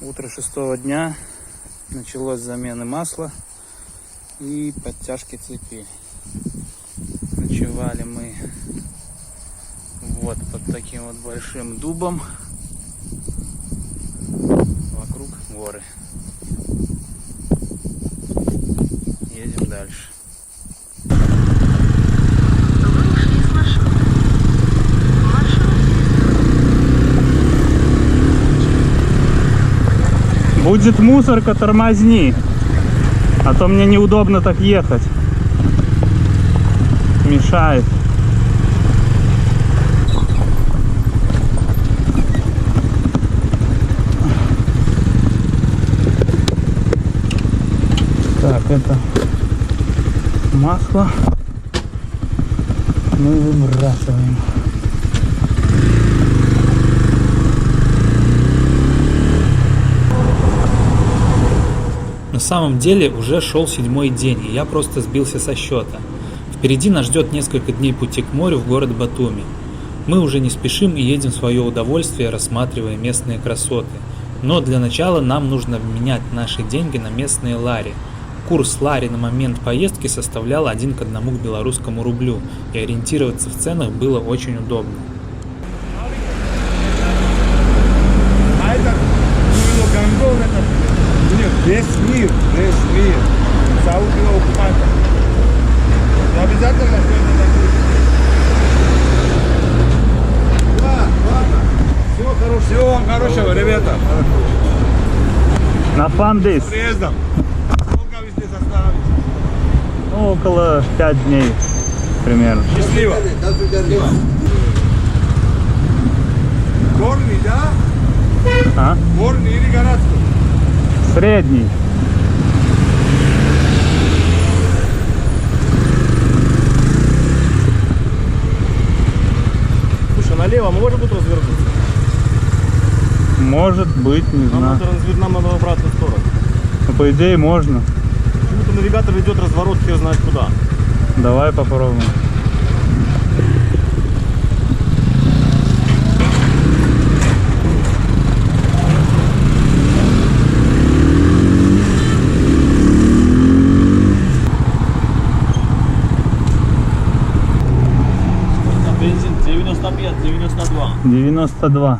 Утро 6-го дня, началось с замены масла и подтяжки цепи. Ночевали мы вот под таким вот большим дубом, вокруг горы. Едем дальше. Будет мусорка, тормозни, а то мне неудобно так ехать, мешает. Так, это масло мы выбрасываем. На самом деле уже шел 7-й день, и я просто сбился со счета. Впереди нас ждет несколько дней пути к морю в город Батуми. Мы уже не спешим и едем в свое удовольствие, рассматривая местные красоты. Но для начала нам нужно обменять наши деньги на местные лари. Курс лари на момент поездки составлял 1 к 1 к белорусскому рублю, и ориентироваться в ценах было очень удобно. Весь мир. Саудового оккупанта. Не обязательно, что это такое. Ладно. Всего вам хорошего, ребята. На фандис. С приездом. Сколько вы здесь остановитесь? Ну, около 5 дней примерно. Счастливо. Горный, да? А? Горный или городской? Средний. Слушай, налево мы можем тут развернуться? Может быть, не знаю. Нам надо в обратную сторону. Ну, по идее можно. Почему-то навигатор ведет разворот, хер знает куда. Давай попробуем. Бензин 95, 92. 92.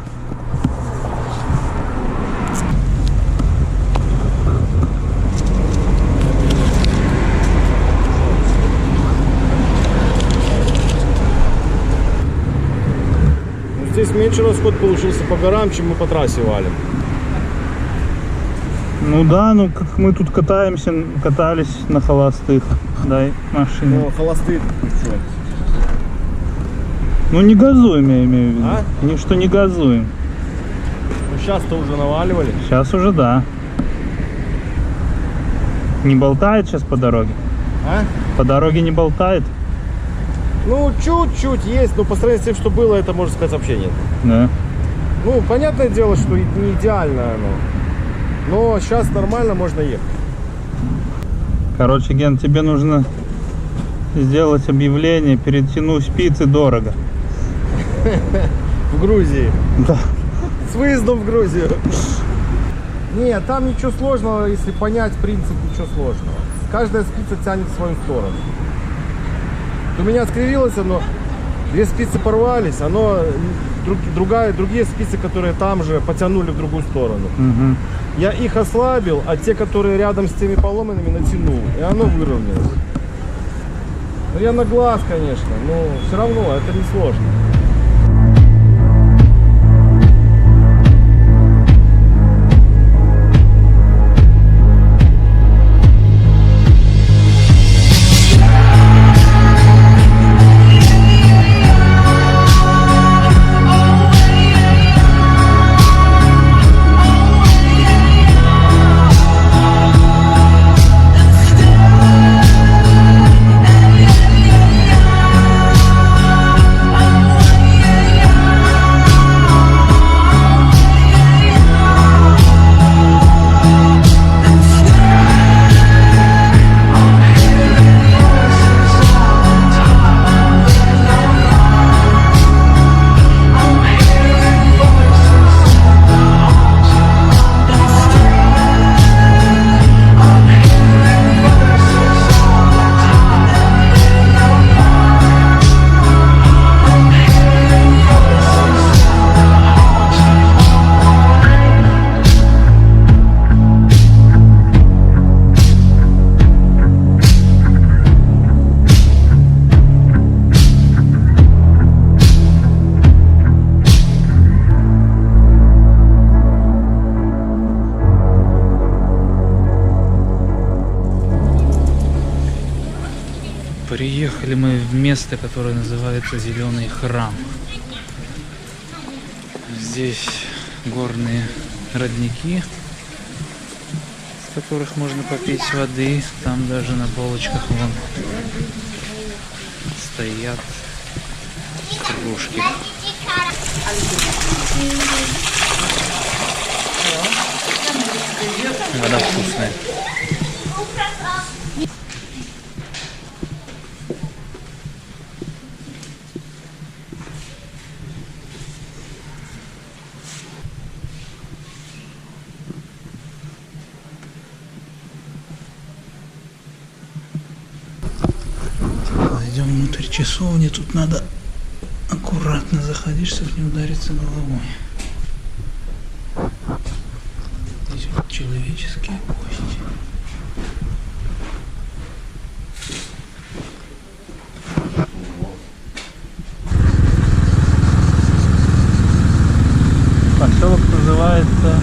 Здесь меньше расход получился по горам, чем мы по трассе валим. Ну да, ну как мы тут катались на холостых, дай машину. Но холостые что? Ну не газуем, я имею в виду. А? Ничто не газуем. Ну сейчас-то уже наваливали. Сейчас уже да. Не болтает сейчас по дороге? А? По дороге не болтает? Ну, чуть-чуть есть, но по сравнению с тем, что было, это, можно сказать, вообще нет. Да. Ну, понятное дело, что не идеально оно. Но сейчас нормально, можно ехать. Короче, Ген, тебе нужно сделать объявление, перетянуть спицы дорого. В Грузии. Да. С выездом в Грузию. Нет, там ничего сложного, если понять принцип, ничего сложного. Каждая спица тянет в свою сторону. У меня скривилось оно, 2 спицы порвались, оно другие спицы, которые там же, потянули в другую сторону. Угу. Я их ослабил, а те, которые рядом с теми поломанными, натянул, и оно выровнялось. Ну, я на глаз, конечно, но все равно это не сложно. Oh Приехали мы в место, которое называется Зеленый храм. Здесь горные родники, с которых можно попить воды. Там даже на полочках вон стоят кружки. Вода вкусная. Идем внутрь часовни. Тут надо аккуратно заходить, чтобы не удариться головой. Здесь вот человеческие кости. Поселок называется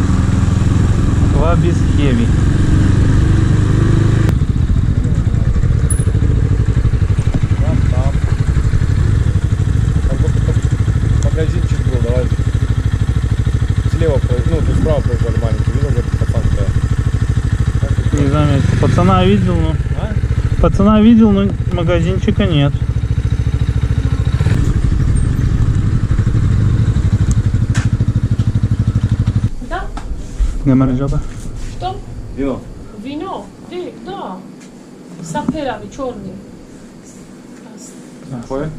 Квабисхеви. Магазинчик был, давай. Слева, ну, тут справа проезжали маленький. Видел, где пацан стоял? Не заметил. Пацана видел, но... А? Пацана видел, но магазинчика нет. Да? Гамарджаба. Что? Вино. Вино? Ты, да. Саперави, черный. Какое?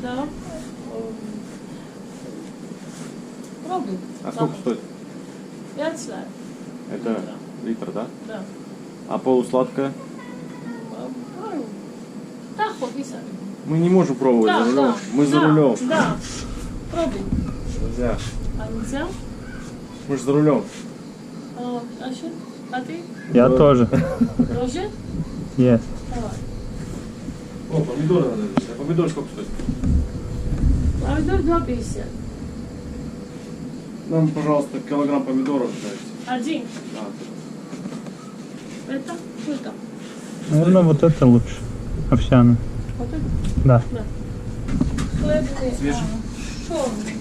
Да. Пробуй. А сколько стоит? 5 лет. Это литр, да? Да. А полусладкое? Да, пописали. Мы не можем пробовать Да, за рулем. да. Мы за Да, рулем. Да. Пробуй. Нельзя. А нельзя? Мы же за рулем. А что? А ты? Я тоже. Тоже? Yes. Давай. О, помидоры надо взять. А помидор сколько стоит? Помидор 2,50. Нам, пожалуйста, килограмм помидоров дайте. Один. Да. Это? Что это? Наверное, вот это лучше. Овсяный. Вот это? Да. Да. Хлебный. Свежий? Черный.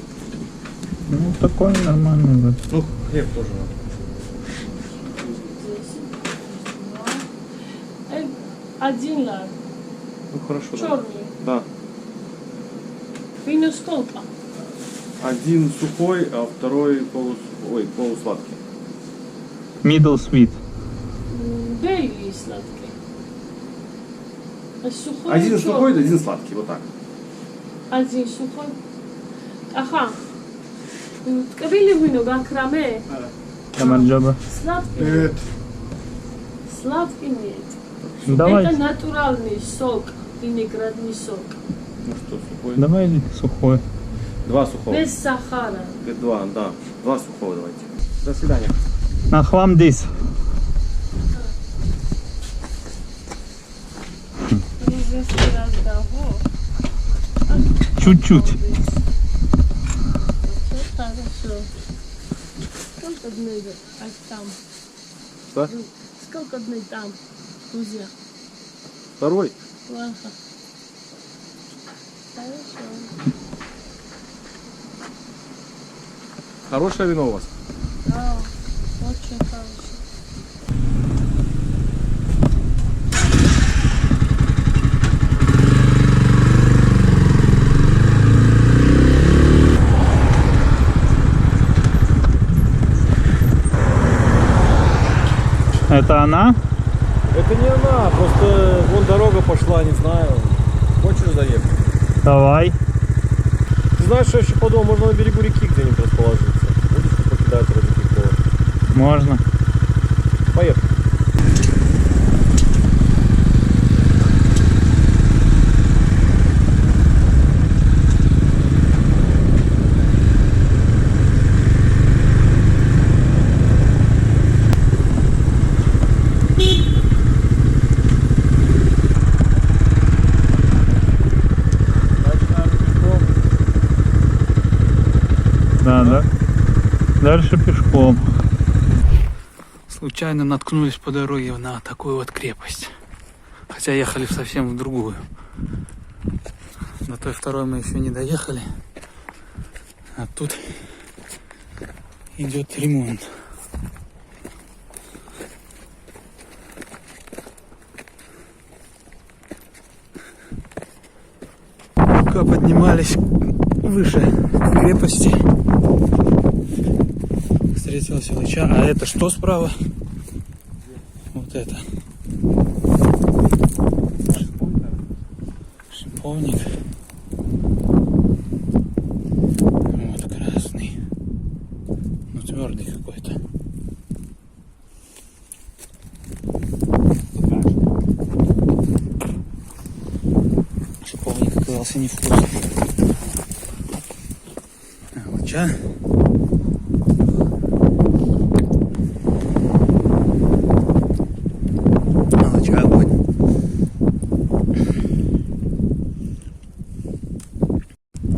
Ну, такой нормальный вроде. Ну, хлеб тоже надо. 10. 1 лар. Ну, хорошо. Да. Черный. Да. Вино сколько? Один сухой, а второй полусладкий. Middle sweet. Белый сладкий. А сухой Один черный. сухой, один сладкий. Вот так. Один сухой. Аха. Тקבילי вино, гакраме. Гамарджаба. Сладкий. Привет. Сладкий нет. Давайте. Это натуральный сок, виноградный сок. Ну что, сухой? Давай сухой. Два сухого. Без сахара. Два, да. Два сухого давайте. До свидания. Нахвам дис. Чуть-чуть. Хорошо. Сколько дней там? Что? Сколько дней там, друзья? Второй. Плохо. Хорошо. Хорошее вино у вас? Да, очень хорошо. Это она? Это не она, просто вон дорога пошла, не знаю. Хочешь заехать? Давай. Ты знаешь, что я еще подумал, можно на берегу реки где-нибудь расположиться. Удочку покидать ради прикола. Можно. Поехали. Да. Дальше пешком. Случайно наткнулись по дороге на такую вот крепость. Хотя ехали совсем в другую. До той второй мы еще не доехали. А тут идет ремонт. Пока поднимались выше крепости, встретился Лыча. А это что справа? Вот это. Шиповник. Вот красный. Ну твердый какой-то. Шиповник оказался невкусный. Лыча. Лыча огонь.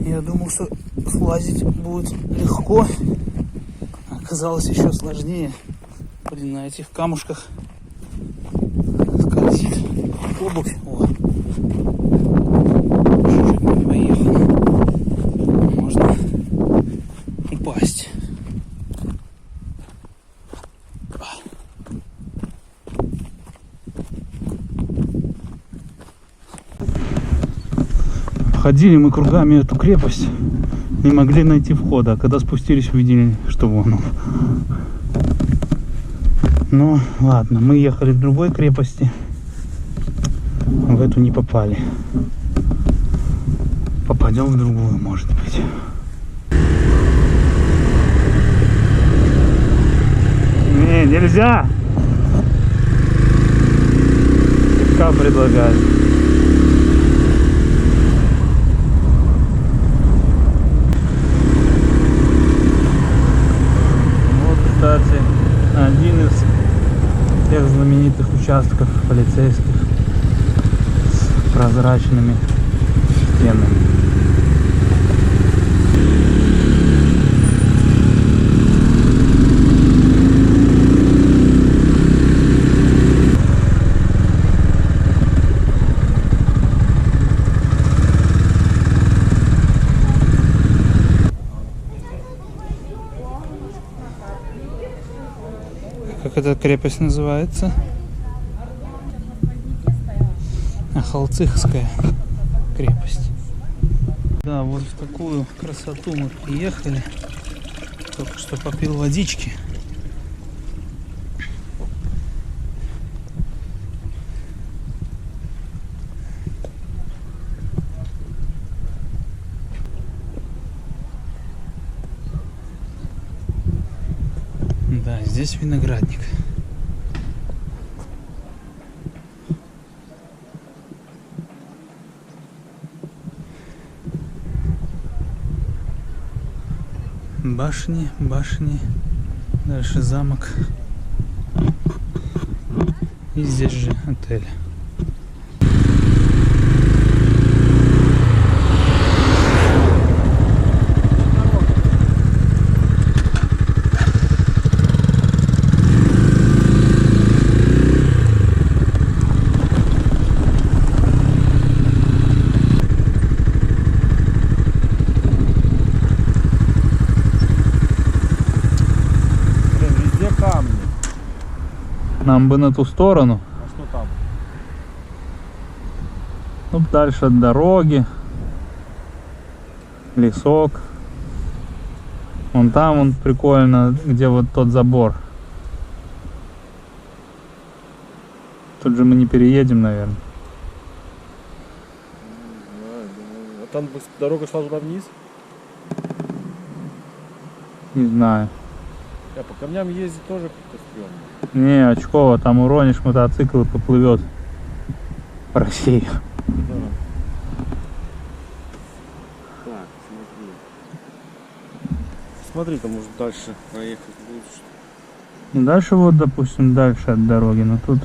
Я думал, что слазить будет легко. Оказалось еще сложнее. Блин, на этих камушках скользит обувь. О. Чуть-чуть не поехал. Можно упасть. Ходили мы кругами эту крепость, не могли найти входа, а когда спустились, увидели, что вон он. Ну ладно, мы ехали в другой крепости, в эту не попали. Попадем в другую, может быть. Не, нельзя! Пивка предлагают. Кстати, один из тех знаменитых участков полицейских с прозрачными стенами. Как эта крепость называется? Ахалцихская крепость. Да, вот в такую красоту мы приехали. Только что попил водички. Да, здесь виноградник. Башни, башни. Дальше замок. И здесь же отель. Нам бы на ту сторону. А что там? Ну, дальше от дороги. Лесок. Вон там он прикольно, где вот тот забор. Тут же мы не переедем, наверное. А там дорога шла туда вниз? Не знаю. А по камням ездить тоже как-то стрёмно. Не, очково, там уронишь мотоцикл и поплывет по России. Да. Так, смотри. Смотри, там может дальше проехать будешь. Ну, дальше вот, допустим, дальше от дороги, но тут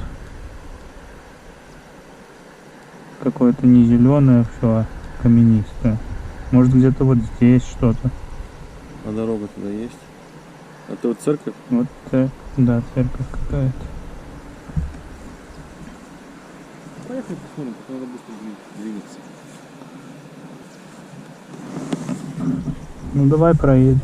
какое-то не зеленое, все, а каменистое. Может где-то вот здесь что-то. А дорога туда есть? А ты вот церковь? Вот, да, церковь какая-то. Поехали Поехали посмотрим, как надо быстро двигаться. Ну давай проедем.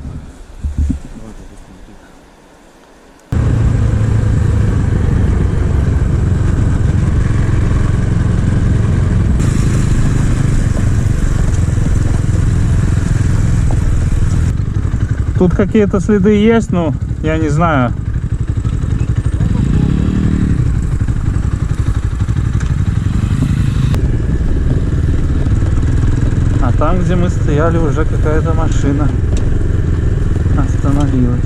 Тут какие-то следы есть, но я не знаю. А там, где мы стояли, уже какая-то машина остановилась.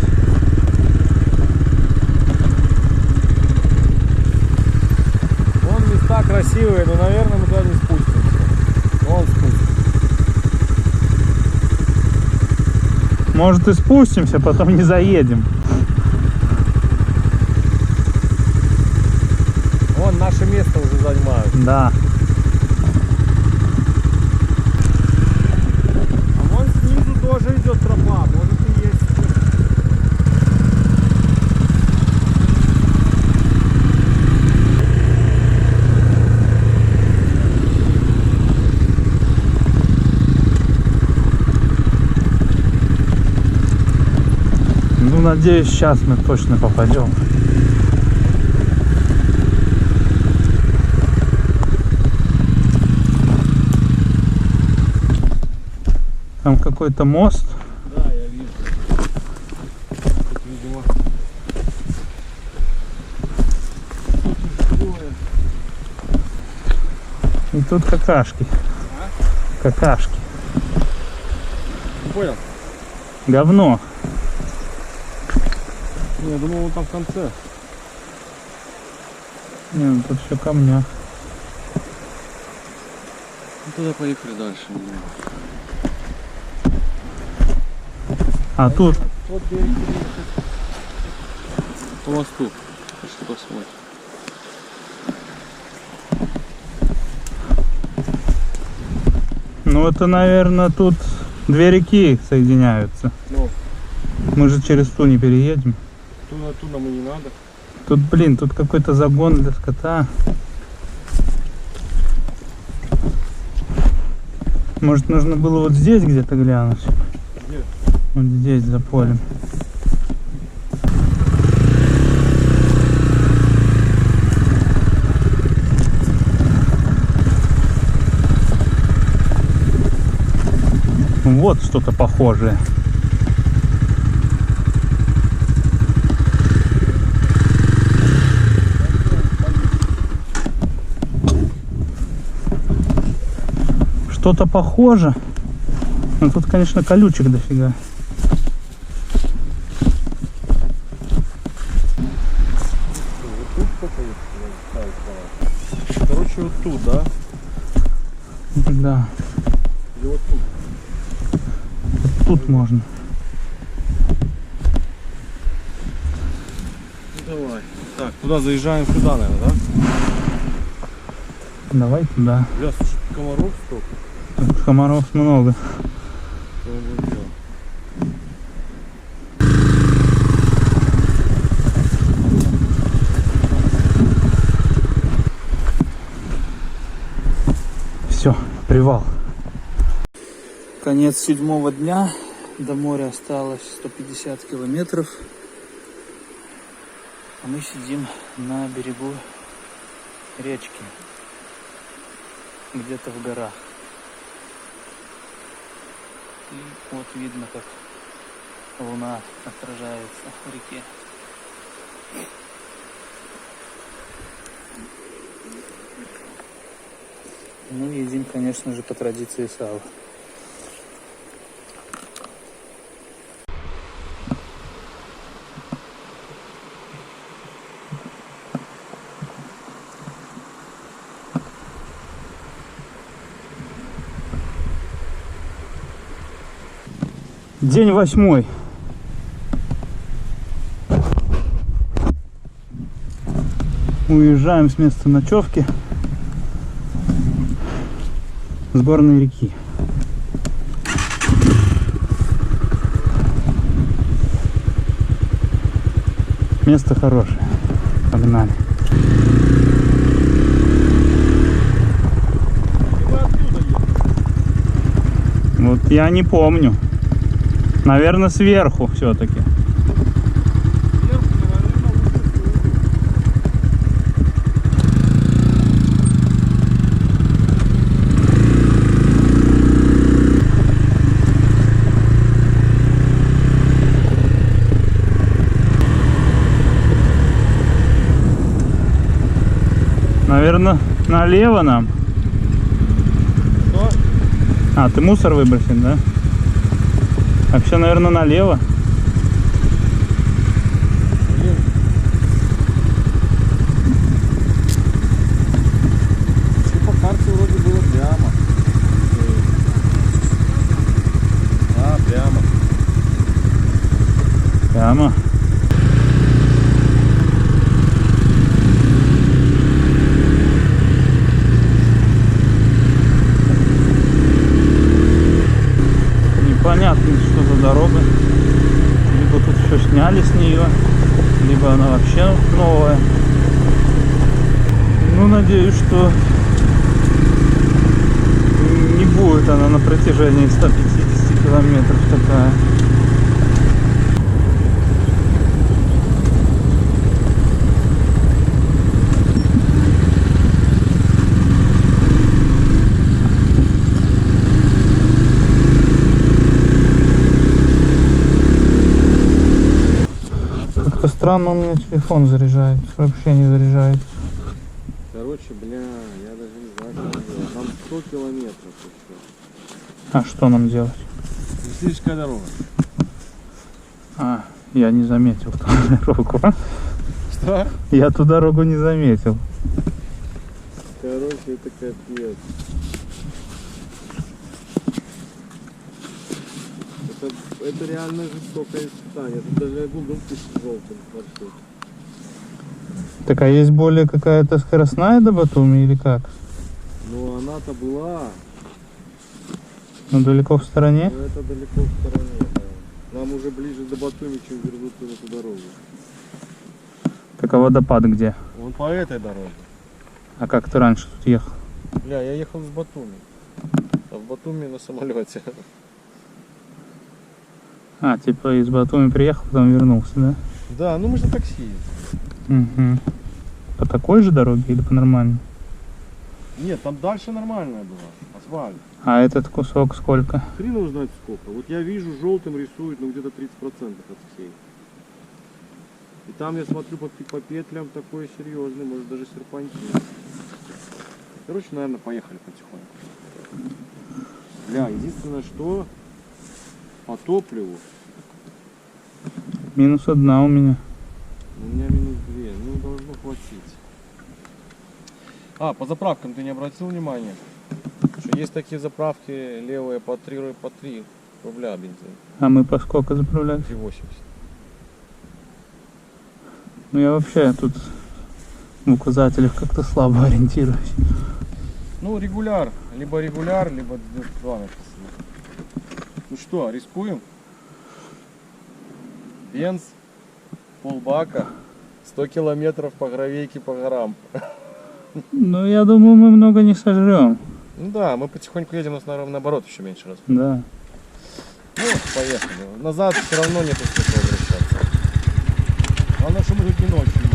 Вон места красивые, но, наверное, мы туда не спустимся. Вон спустимся. Может и спустимся, потом не заедем. Вон наше место уже занимают. Да. А вон снизу тоже идет тропа, может и есть. Ну, надеюсь, сейчас мы точно попадем. Там какой-то мост. Да, я вижу. Тут, видимо, И тут какашки. Какашки. не понял? Говно. Не, я думал, он там в конце. Не, ну тут все камня. Ну, туда поехали дальше. А тут Вот берег. По мосту. Пошли посмотрим. ну это, наверное, тут две реки соединяются. Ну, Мы же через ту не переедем. туда нам и не надо. Тут, блин, тут какой-то загон для скота. Может, нужно было вот здесь где-то глянуть? Где? Вот здесь, за полем. Вот что-то похожее. Что-то похоже. Но тут, конечно, колючек дофига. Короче, вот тут, да? Да, Или вот тут? тут можно. Ну, давай. Так, туда заезжаем сюда, наверное, да? Давай туда. Бля, слушай, тут комаров столько. Тут комаров много. Что он будет делать? Все, привал. Конец 7-го дня. До моря осталось 150 километров. А мы сидим на берегу речки. Где-то в горах. И вот видно, как луна отражается в реке. Ну, едим, конечно же, по традиции сало. День 8. Уезжаем с места ночевки с горной реки. Место хорошее. Погнали. Вот я не помню. Наверное, сверху все-таки. Наверное, налево нам. Что? А, ты мусор выбросил, да? Вообще, наверное, налево. Блин. И по карте вроде было прямо. А, прямо. Прямо. Непонятно, что за дорога. Либо тут все сняли с нее, либо она вообще новая. Ну, надеюсь, что не будет она на протяжении 150 километров такая. Как-то странно у меня телефон заряжает, вообще не заряжает. Короче, бля, я даже не знаю, что делать. Там 100 километров еще. А что нам делать? Туристическая дорога. А, я не заметил ту дорогу. Что? Я ту дорогу не заметил. Короче, это капец. Это реально жестокое испытание. Тут даже Google пишет желтым маршрут. Так, а есть более какая-то скоростная до Батуми или как? Ну, она-то была, Ну, далеко в стороне? но это далеко в стороне. Да. Нам уже ближе до Батуми, чем вернуться на эту дорогу. Так, а водопад где? Он по этой дороге. А как ты раньше тут ехал? Бля, я ехал с Батуми. А в Батуми на самолете. А, типа из Батуми приехал, потом вернулся, да? Да, ну мы же на такси ездим. Угу. По такой же дороге или по нормальной? Нет, там дальше нормальная была. Асфальт. А этот кусок сколько? Хрен его знает сколько. Вот я вижу, желтым рисует, ну где-то 30% от всей. И там я смотрю по петлям такой серьезный, может даже серпантин. Короче, наверное, поехали потихоньку. Бля, единственное, что по топливу Минус одна у меня. у меня минус 2, ну должно хватить. А, по заправкам ты не обратил внимания? Что есть такие заправки левые по 3 рубля бензин. А мы по сколько заправлялись? 3,80. Ну, я вообще тут в указателях как-то слабо ориентируюсь. Ну, регуляр, либо 92 написано. Ну что, рискуем? Бенз, полбака, 100 километров по гравейке, по горам. Ну, я думаю, мы много не сожрем. Ну да, мы потихоньку едем, у нас, наверное, наоборот еще меньше раз. Да. Ну, поехали. Назад все равно нет смысла возвращаться. Главное, что мы тут не ночью едем.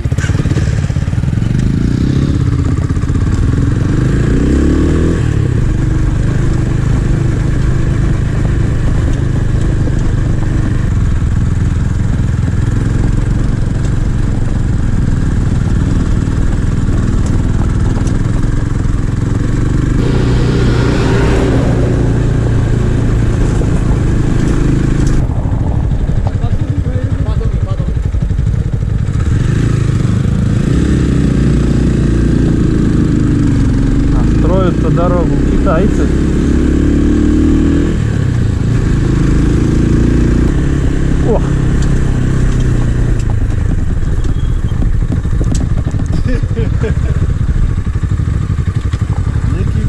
Строят дорогу китайцы. О! Некий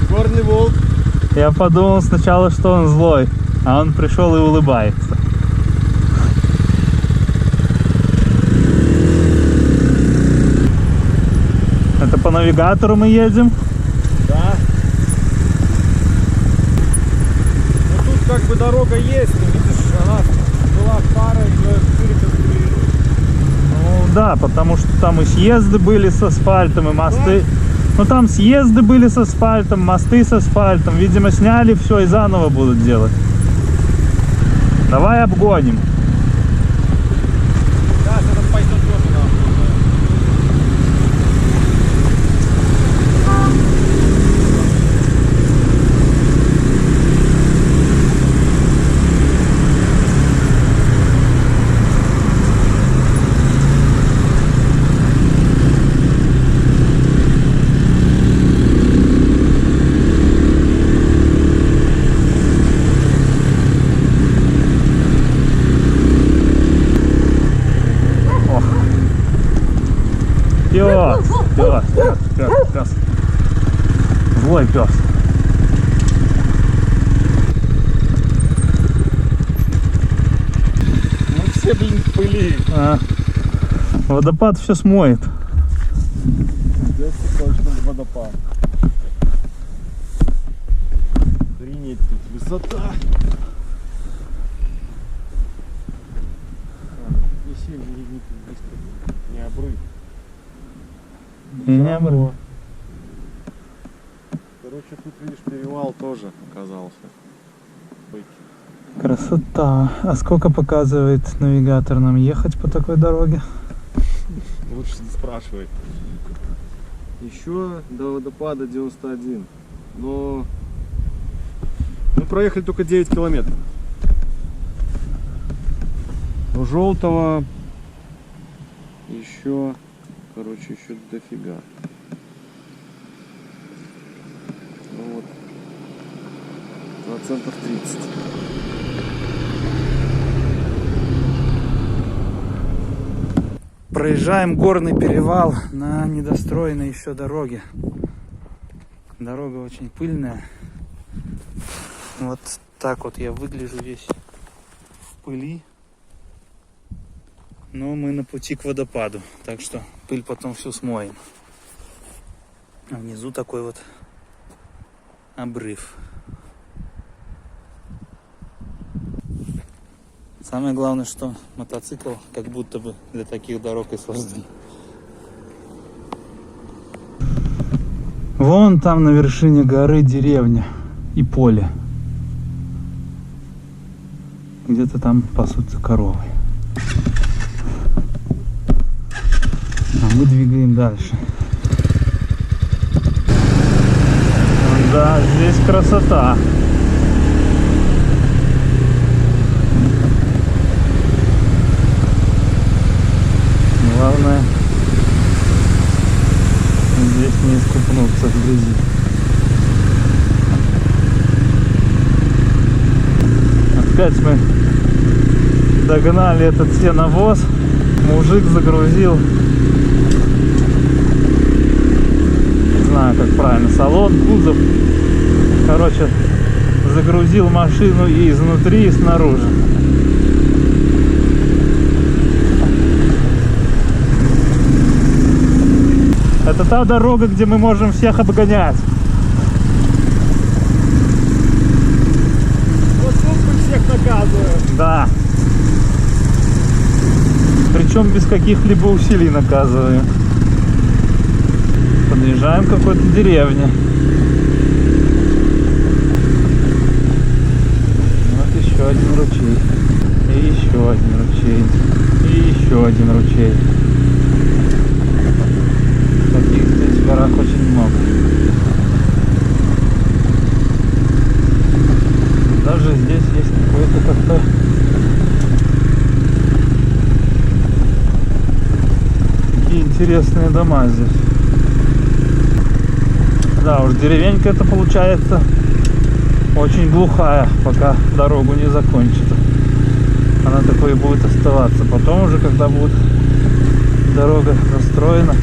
горный волк. Я подумал сначала, что он злой, а он пришел и улыбается. Это по навигатору мы едем. Да. бы дорога есть, но видишь, она была пара, ее переконструировали. Ну да, потому что там и съезды были с асфальтом, и мосты. Ну там съезды были с асфальтом, мосты с асфальтом. Видимо, сняли все и заново будут делать. Давай обгоним. Да, это пойдет тоже нахуй. Пес. Злой пес. Мы все, блин, в пыли. Водопад все смоет. Здесь точно водопад. Охренеть, тут высота. Не сильно, не быстро. Не обрыв. Не обрыв. Короче, тут, видишь, перевал тоже оказался. Красота. А сколько показывает навигатор нам ехать по такой дороге? Лучше не спрашивай. Еще до водопада 91. Но мы проехали только 9 километров. До желтого еще, короче, еще дофига. Ну вот, процентов 30. Проезжаем горный перевал на недостроенной еще дороге. Дорога очень пыльная. Вот так вот я выгляжу весь в пыли. Но мы на пути к водопаду, так что пыль потом всю смоем. А внизу такой вот обрыв. Самое главное, что мотоцикл как будто бы для таких дорог и создан. Вон там на вершине горы деревня и поле. Где-то там пасутся коровы. А мы двигаем дальше. Да, здесь красота. Главное здесь не искупнуться в грязи. Опять мы догнали этот сеновоз. Мужик загрузил, не знаю как правильно, салон, кузов. Короче, загрузил машину и изнутри, и снаружи. Это та дорога, где мы можем всех обгонять. Вот тут мы всех наказываем. Да. Причем без каких-либо усилий наказываем. Подъезжаем к какой-то деревне. Вот еще один ручей. И еще один ручей. И еще один ручей. Таких здесь в горах очень много. Даже здесь есть какое-то кафе. Какие интересные дома здесь. Да уж, деревенька это получается очень глухая, пока дорогу не закончит. Она такой и будет оставаться. Потом уже, когда будет дорога застроена,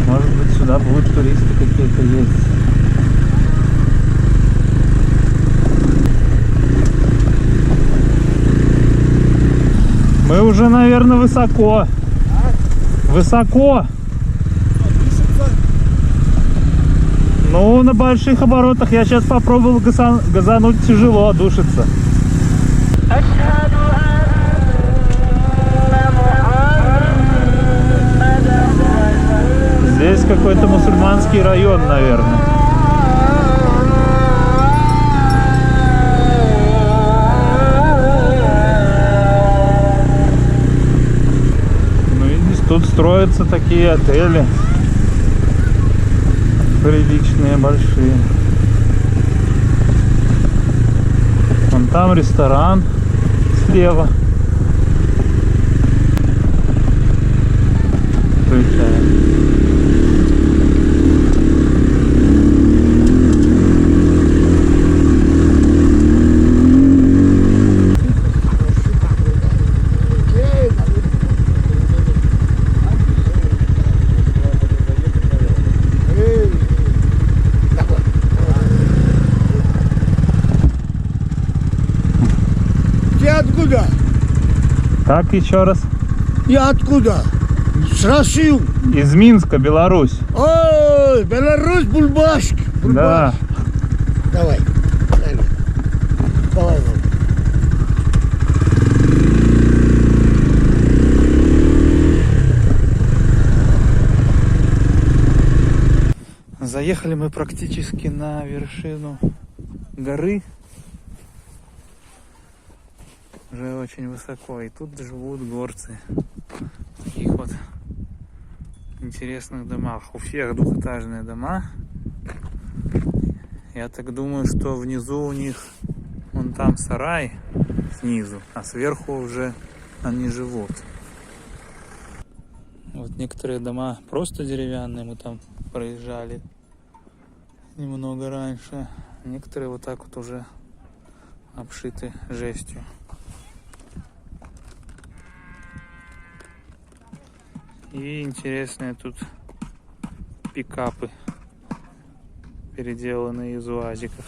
может быть, сюда будут туристы какие-то ездить. Мы уже, наверное, высоко. Высоко. Ну, на больших оборотах я сейчас попробовал газануть, тяжело, душится. Здесь какой-то мусульманский район, наверное. Ну, видишь, тут строятся такие отели. Приличные, большие. Вон там ресторан слева. Включаем. Ты откуда? Так, еще раз. Я откуда? С России. Из Минска, Беларусь. Ой, Беларусь, Бульбашк. Да. Давай. Давай. Заехали мы практически на вершину горы. Уже очень высоко. И тут живут горцы. В таких вот интересных домах. У всех двухэтажные дома. Я так думаю, что внизу у них вон там сарай снизу, а сверху уже они живут. Вот некоторые дома просто деревянные, мы там проезжали немного раньше. Некоторые вот так вот уже обшиты жестью. И интересные тут пикапы, переделанные из УАЗиков.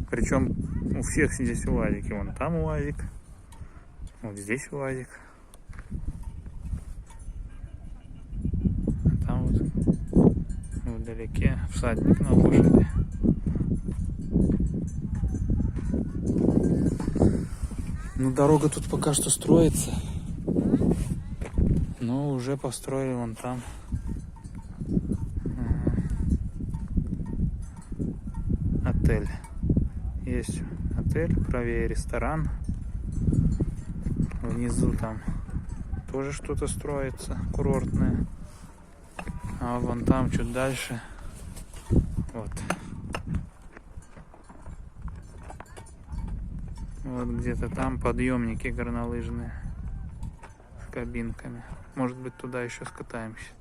Причем у всех здесь УАЗики. Вон там УАЗик, вот здесь УАЗик. А там вот вдалеке всадник на лошади. Ну, дорога тут пока что строится. Но уже построили вон там. Отель. Есть отель, правее ресторан. Внизу там тоже что-то строится, курортное. А вон там чуть дальше. Вот. Вот где-то там подъемники горнолыжные с кабинками. Может быть, туда еще скатаемся.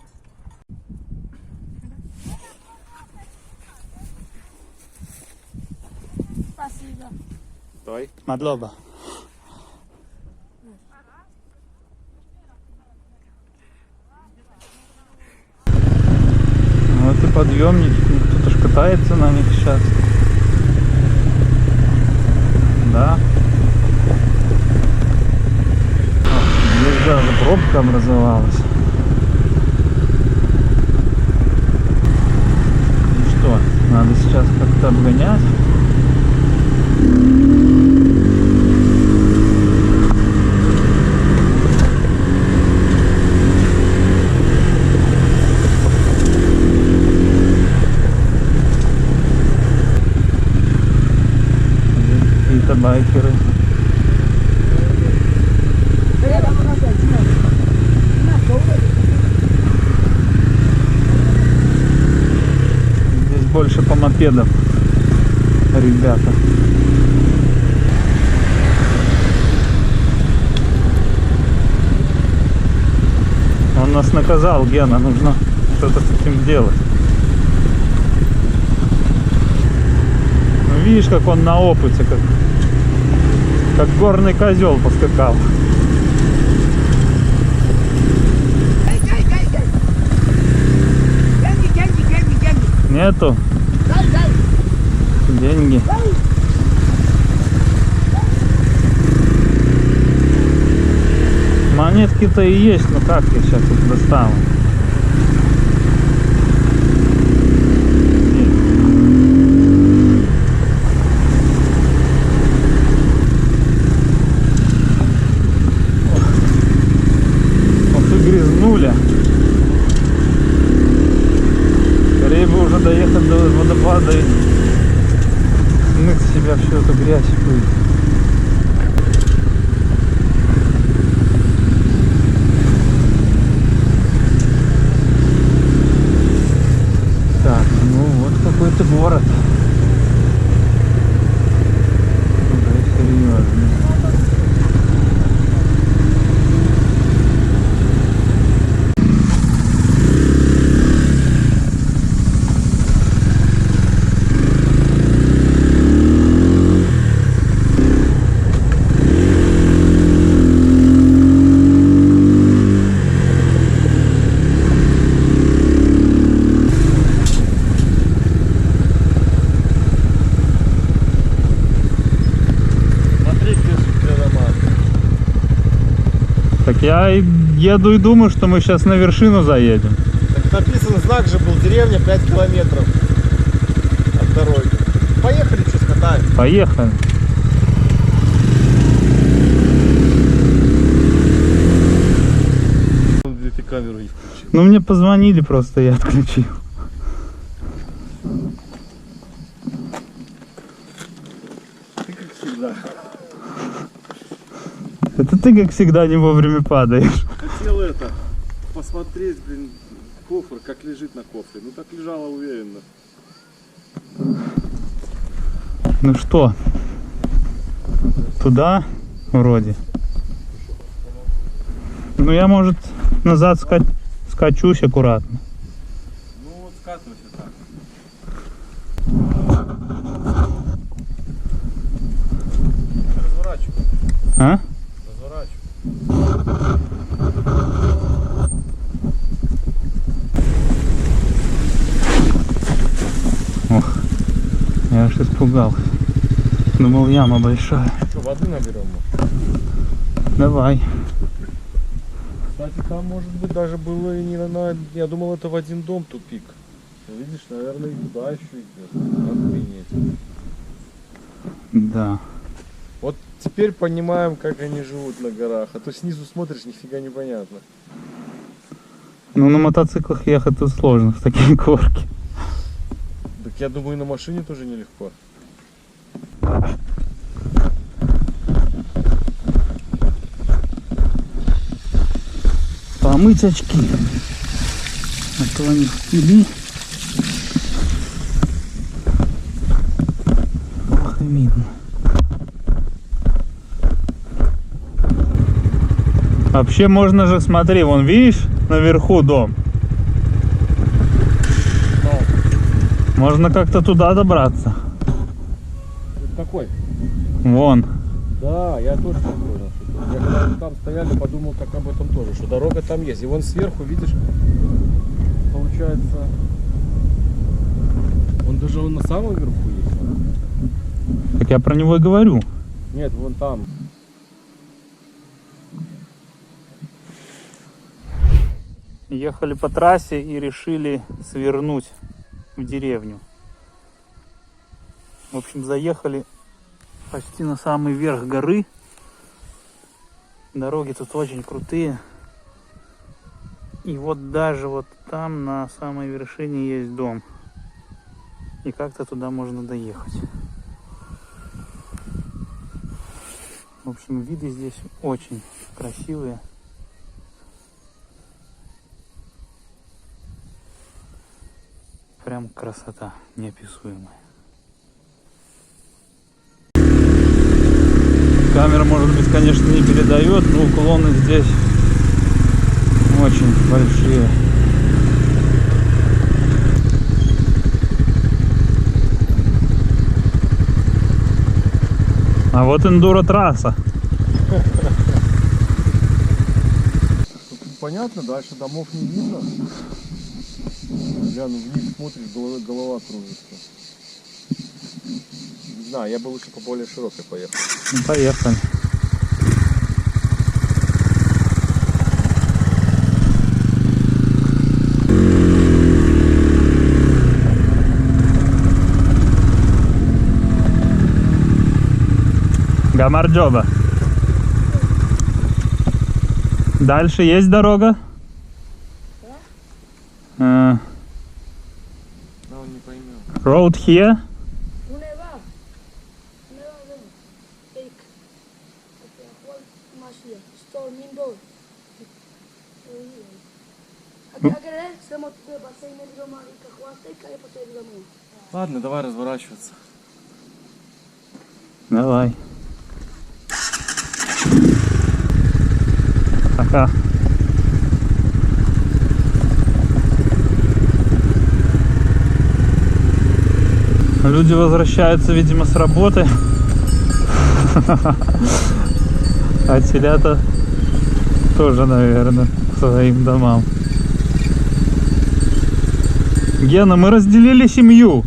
Спасибо. Мадлоба. Вот и подъемники. Кто-то ж катается на них сейчас. Да. Здесь даже пробка образовалась. Ну что, надо сейчас как-то обгонять. Какие-то байкеры. Здесь больше по мопедам, ребята. Он нас наказал, Гена, нужно что-то с этим делать. Ну, видишь, как он на опыте, как горный козел поскакал. Нету? Деньги. Монетки-то и есть, но как я сейчас их достану? Вот и грязнули. Скорее бы уже доехать до водопада и смыть с себя всю эту грязь и пыль. Так, ну вот какой-то город. Уже серьезный. Так я еду и думаю, что мы сейчас на вершину заедем. Так написан знак же был, деревня 5 километров от дороги. Поехали, что скатаем. Поехали. Ты камеру не включил. Ну мне позвонили просто, я отключил. Ты как всегда. Это ты, как всегда, не вовремя падаешь. Хотел это, посмотреть, блин, кофр, как лежит на кофре. Ну так лежала уверенно. Ну что, туда вроде. Ну я, может, назад скачусь аккуратно. Ну вот скатывайся так. Разворачивай. А? Разворачивай. Ох, я аж испугался. Думал, яма большая. Что, воды наберем? Давай. Кстати, там может быть даже было и не на... Я думал, это в один дом тупик. Видишь, наверное, и туда еще идет. Охренеть. Да. Вот теперь понимаем, как они живут на горах. А то снизу смотришь, нифига непонятно. Ну на мотоциклах ехать тут сложно в такие горки. Так я думаю, на машине тоже нелегко. Помыть очки. А то они в пыли. Плохо видно. Вообще можно же, смотри, вон видишь, наверху дом. Можно как-то туда добраться. Какой? Вон. Да, я тоже так понял. Я когда мы там стояли, подумал так об этом тоже, что дорога там есть. И вон сверху, видишь, получается, он даже на самом верху есть. Так я про него и говорю. Нет, вон там. Ехали по трассе и решили свернуть в деревню. В общем, заехали почти на самый верх горы. Дороги тут очень крутые. И вот даже вот там на самой вершине есть дом. И как-то туда можно доехать. В общем, виды здесь очень красивые. Прям красота неописуемая. Камера, может быть, конечно, не передает, но уклоны здесь очень большие. А вот эндуро-трасса. Понятно, дальше домов не видно. Гляну вниз, смотришь, голова кружится. Не знаю, я бы лучше по более широкой поехал. Ну, поехали. Гамарджоба. Дальше есть дорога? Да, он не поймет. Road here? Uneva. Uneva vem. Eic. Até acolo mașină. Store Mindor. Agare, să mă tupe basei ne digă mai că hoaste care poate digă mai. Ладно, давай разворачиваться. Давай. Пока. Люди возвращаются, видимо, с работы. А телята тоже, наверное, к своим домам. Гена, мы разделили семью.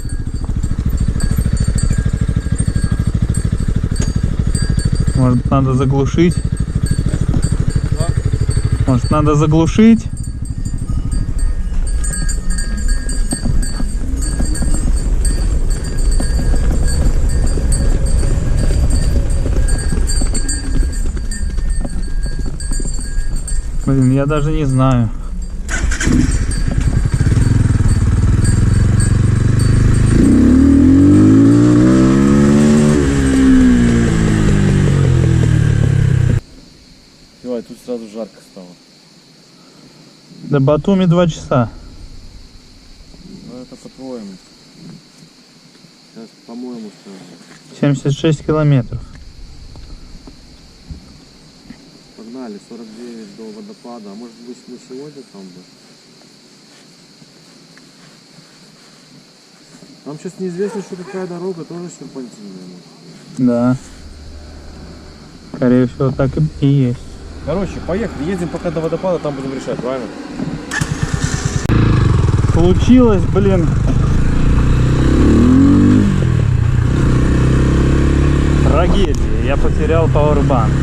Может, надо заглушить? Может, надо заглушить? Блин, я даже не знаю. Ой, тут сразу жарко стало. До Батуми 2 часа. Ну это по-твоему. Сейчас, по-моему, что 76 километров. погнали, 49 до водопада. А может быть мы сегодня там бы? Нам сейчас неизвестно, что какая дорога, тоже серпантинная. Да. Скорее всего, так и есть. Короче, поехали, едем пока до водопада, там будем решать, правильно? Случилось, блин. Трагедия. Я потерял пауэрбанк.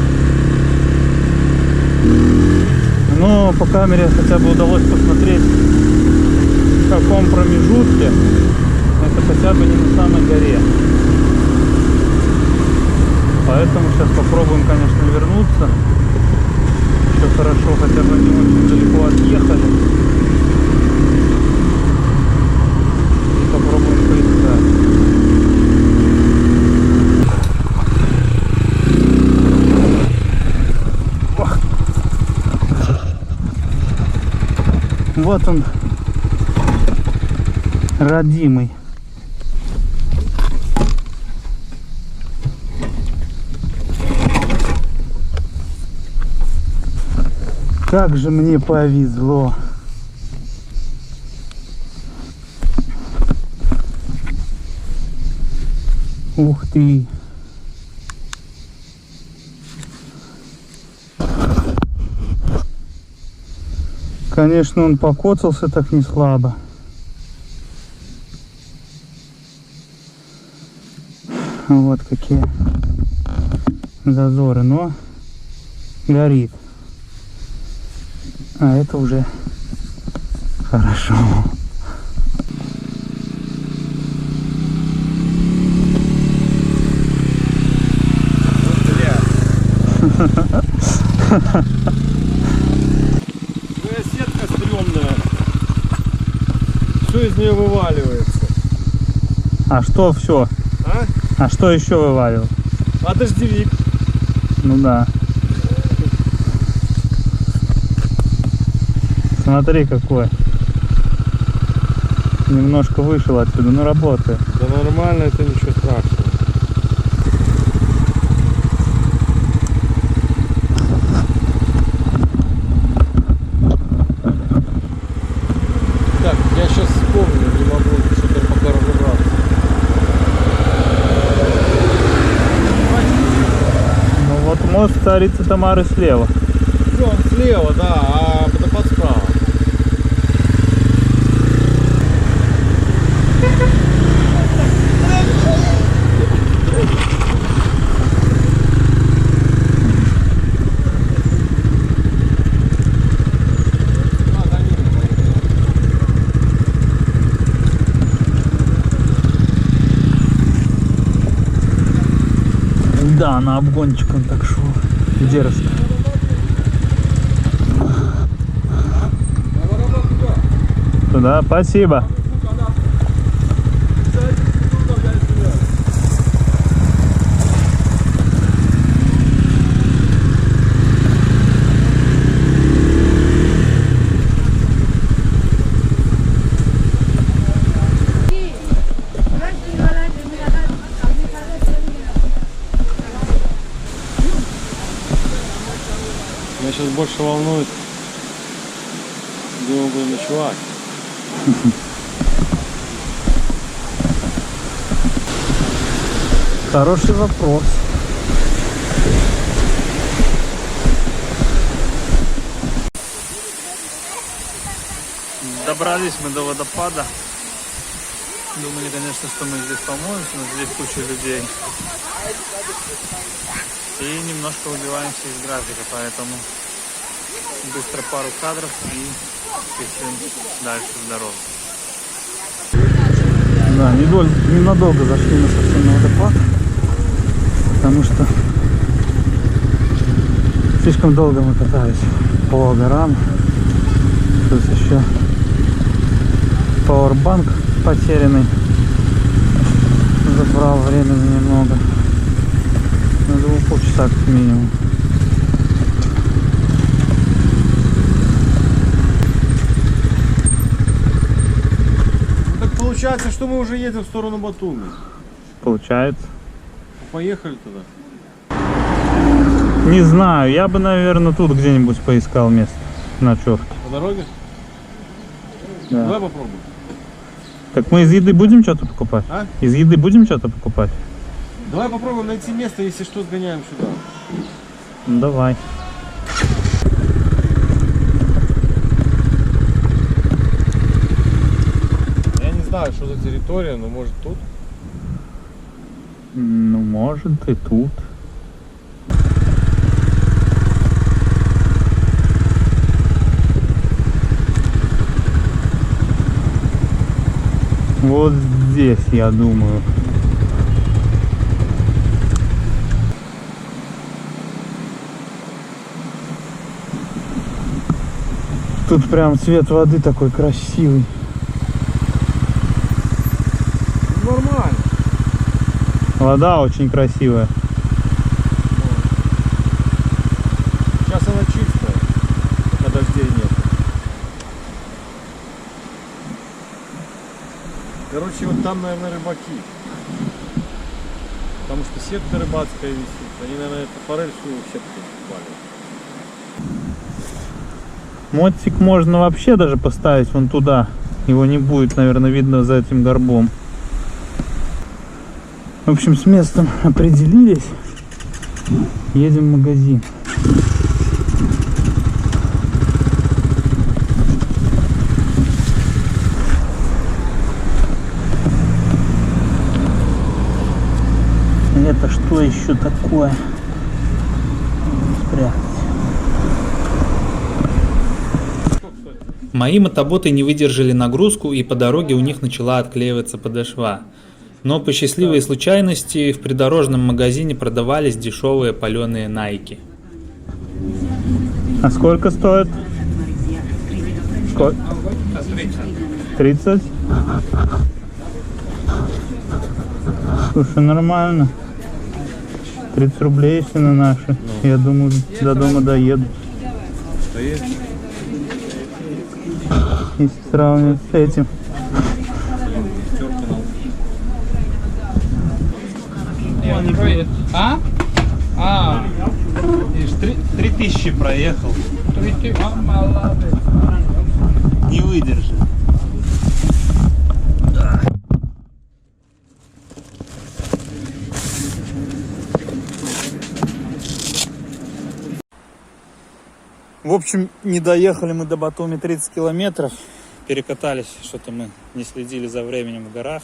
Но по камере хотя бы удалось посмотреть, в каком промежутке. Это хотя бы не на самой горе. Поэтому сейчас попробуем, конечно, вернуться. Все хорошо, хотя бы не очень далеко отъехали. И попробуем поискать. Вот он, родимый. Как же мне повезло. Ух ты. Конечно, он покоцался так не слабо. Вот какие зазоры, но горит. А это уже хорошо. Твоя сетка стрёмная. Все из нее вываливается. А что все? А что еще вывалил? А дождевик. Ну да. Смотри какой. Немножко вышел отсюда, но работает. Да нормально, это ничего страшного. Так, я сейчас вспомню, не могу что-то пока разобраться. Ну вот мост Царицы Тамары слева. Все, он слева, да, а водопад справа. Да, на обгончик он так шел. Дерзко. Туда, спасибо. Меня сейчас больше волнует, где мы будем ночевать. Хороший вопрос. Добрались мы до водопада. Думали, конечно, что мы здесь помоемся, но здесь куча людей. И немножко выбиваемся из графика, поэтому быстро пару кадров и спешим дальше в дорогу. Да, ненадолго зашли мы совсем на водопад, потому что слишком долго мы катались по горам. Тут еще пауэрбанк потерянный, забрал времени немного. Я думаю, полчаса как минимум. Так получается, что мы уже едем в сторону Батуми. Получается. Поехали туда. Не знаю, я бы, наверное, тут где-нибудь поискал место ночевки. По дороге? Да. Давай попробуем. Так мы из еды будем что-то покупать? А? Из еды будем что-то покупать? Давай попробуем найти место, если что, сгоняем сюда. Ну, давай. Я не знаю, что за территория, но может тут. Ну, может и тут. Вот здесь, я думаю. Тут прям цвет воды такой красивый. Нормально. Вода очень красивая. Сейчас она чистая, когда дождей нет. Короче, вот там, наверное, рыбаки. Потому что сетка рыбацкая висит. Они, наверное, эту форель всю в сетку валят. Мотик можно вообще даже поставить вон туда. Его не будет, наверное, видно за этим горбом. В общем, с местом определились. Едем в магазин. Это что еще такое? Спрятать. Мои мотоботы не выдержали нагрузку, и по дороге у них начала отклеиваться подошва. Но по счастливой случайности в придорожном магазине продавались дешевые паленые найки. А сколько стоит? 30? Слушай, нормально. 30 рублей, если на наши. Я думаю, до дома доеду. Если сравнивать с этим. Видишь, 3000 проехал. Не выдержит. В общем, не доехали мы до Батуми 30 километров. Перекатались, что-то мы не следили за временем в горах.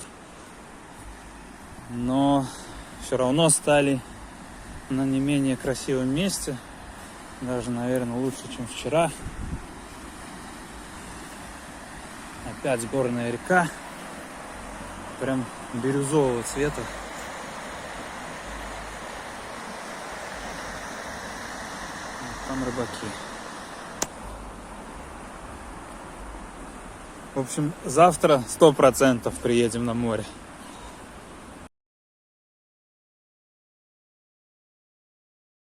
Но все равно стали на не менее красивом месте. Даже, наверное, лучше, чем вчера. Опять горная река. Прям бирюзового цвета. там рыбаки. В общем, завтра 100% приедем на море.